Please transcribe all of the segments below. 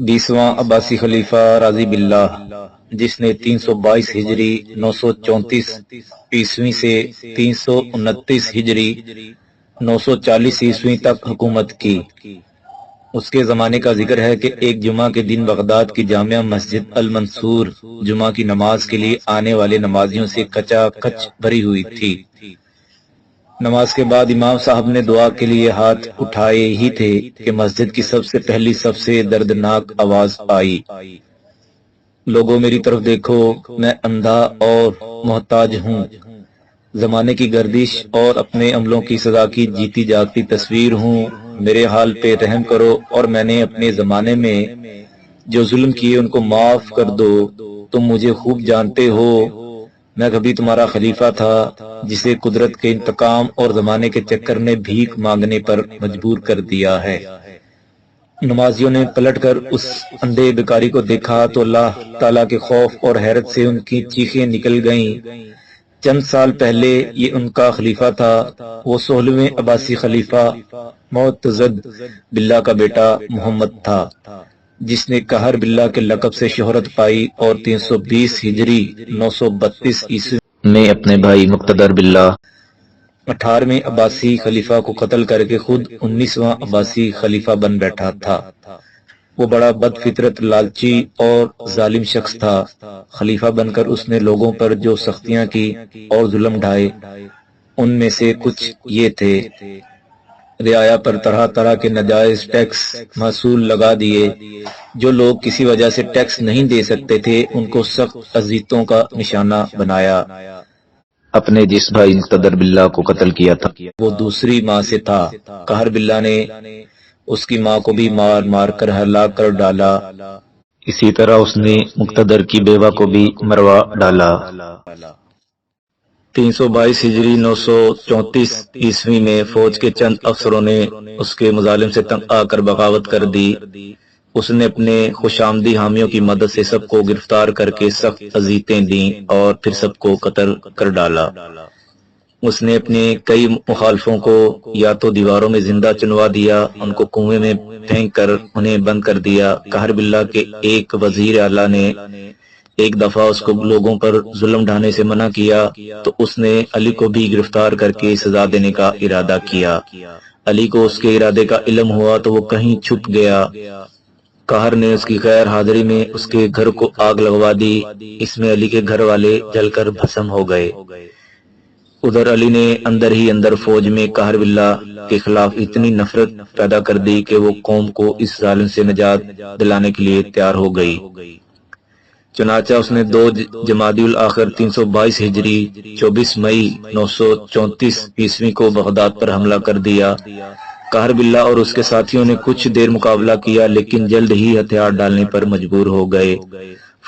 20واں عباسی خلیفہ راضی باللہ، جس نے 322 ہجری 934 عیسوی سے 329 ہجری 940 عیسوی تک حکومت کی۔ اس کے زمانے کا ذکر ہے کہ ایک جمعہ کے دن بغداد کی جامع مسجد المنصور جمعہ کی نماز کے لیے آنے والے نمازیوں سے کچا کچ بھری ہوئی تھی۔ نماز کے بعد امام صاحب نے دعا کے لیے ہاتھ اٹھائے ہی تھے کہ مسجد کی سب سے پہلی سب سے دردناک آواز آئی، لوگوں میری طرف دیکھو، میں اندھا اور محتاج ہوں، زمانے کی گردش اور اپنے عملوں کی سزا کی جیتی جاگتی تصویر ہوں، میرے حال پہ رحم کرو اور میں نے اپنے زمانے میں جو ظلم کیے ان کو معاف کر دو، تم مجھے خوب جانتے ہو، میں کبھی تمہارا خلیفہ تھا جسے قدرت کے انتقام اور زمانے کے چکر نے بھیک مانگنے پر مجبور کر دیا ہے۔ نمازیوں نے پلٹ کر اس اندھے بیکاری کو دیکھا تو اللہ تعالیٰ کے خوف اور حیرت سے ان کی چیخیں نکل گئیں۔ چند سال پہلے یہ ان کا خلیفہ تھا، وہ 16ویں عباسی خلیفہ معتضد باللہ کا بیٹا محمد تھا، جس نے قہر باللہ کے لقب سے شہرت پائی اور 320 ہجری 932 عیسوی میں اپنے بھائی مقتدر باللہ 18ویں عباسی خلیفہ کو قتل کر کے خود 19واں عباسی خلیفہ بن بیٹھا تھا۔ وہ بڑا بد فطرت، لالچی اور ظالم شخص تھا۔ خلیفہ بن کر اس نے لوگوں پر جو سختیاں کی اور ظلم ڈھائے ان میں سے کچھ یہ تھے: رعایا پر طرح طرح کے ناجائز ٹیکس محصول لگا دیے، جو لوگ کسی وجہ سے ٹیکس نہیں دے سکتے تھے ان کو سخت اذیتوں کا نشانہ بنایا۔ اپنے جس بھائی مقتدر باللہ کو قتل کیا تھا وہ دوسری ماں سے تھا، قہر باللہ نے اس کی ماں کو بھی مار مار کر ہلاک کر ڈالا، اسی طرح اس نے مقتدر کی بیوہ کو بھی مروا ڈالا۔ 322 ہجری 934 عیسوی میں فوج کے چند افسروں نے اس کے مظالم سے تنگ آ کر بغاوت کر دی۔ اس نے اپنے خوش آمدی حامیوں کی مدد سے سب کو گرفتار کر کے سخت اذیتیں دیں اور پھر سب کو قتل کر ڈالا۔ اس نے اپنے کئی مخالفوں کو یا تو دیواروں میں زندہ چنوا دیا، ان کو کنویں میں پھینک کر انہیں بند کر دیا۔ قہر باللہ کے ایک وزیر اعلیٰ نے ایک دفعہ اس کو لوگوں پر ظلم ڈھانے سے منع کیا تو اس نے علی کو بھی گرفتار کر کے سزا دینے کا ارادہ کیا۔ علی کو اس کے ارادے کا علم ہوا تو وہ کہیں چھپ گیا۔ قہر نے اس کی غیر حاضری میں اس کے گھر کو آگ لگوا دی، اس میں علی کے گھر والے جل کر بھسم ہو گئے۔ ادھر علی نے اندر ہی اندر فوج میں قہر باللہ کے خلاف اتنی نفرت پیدا کر دی کہ وہ قوم کو اس ظالم سے نجات دلانے کے لیے تیار ہو گئی۔ چنانچہ اس نے 2 جمادی الاخر 322 ہجری 24 مئی 934 عیسوی کو بغداد پر حملہ کر دیا۔ قہر باللہ اور اس کے ساتھیوں نے کچھ دیر مقابلہ کیا لیکن جلد ہی ہتھیار ڈالنے پر مجبور ہو گئے۔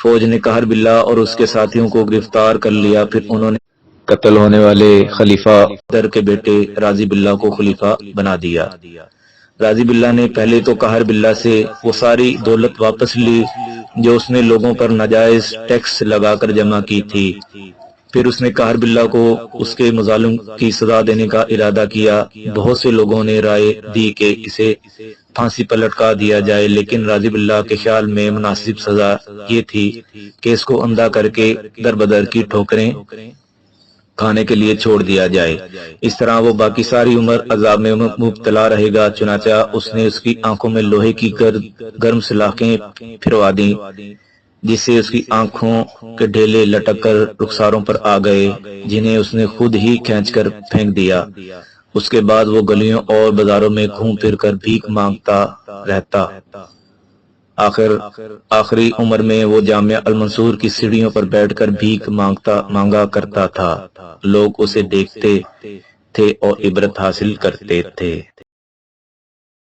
فوج نے قہر باللہ اور اس کے ساتھیوں کو گرفتار کر لیا، پھر انہوں نے قتل ہونے والے خلیفہ در کے بیٹے راضی باللہ کو خلیفہ بنا دیا۔ راضی باللہ نے پہلے تو قہر باللہ سے وہ ساری دولت واپس لی جو اس نے لوگوں پر ناجائز ٹیکس لگا کر جمع کی تھی، پھر اس نے قہر باللہ کو اس کے مظالم کی سزا دینے کا ارادہ کیا۔ بہت سے لوگوں نے رائے دی کہ اسے پھانسی پر لٹکا دیا جائے، لیکن راضی باللہ کے خیال میں مناسب سزا یہ تھی کہ اس کو اندھا کر کے در بدر کی ٹھوکریں کھانے کے لیے چھوڑ دیا جائے، اس طرح وہ باقی ساری عمر عذاب میں مبتلا رہے گا۔ چنانچہ اس نے اس کی آنکھوں میں لوہے کی گرم سلاخیں پھروا دیں، جس سے اس کی آنکھوں کے ڈھیلے لٹک کر رخساروں پر آ گئے، جنہیں اس نے خود ہی کھینچ کر پھینک دیا۔ اس کے بعد وہ گلیوں اور بازاروں میں گھوم پھر کر بھیک مانگتا رہتا۔ آخری عمر میں وہ جامع المنصور کی سیڑھیوں پر بیٹھ کر بھیک مانگا کرتا تھا، لوگ اسے دیکھتے تھے اور عبرت حاصل کرتے تھے۔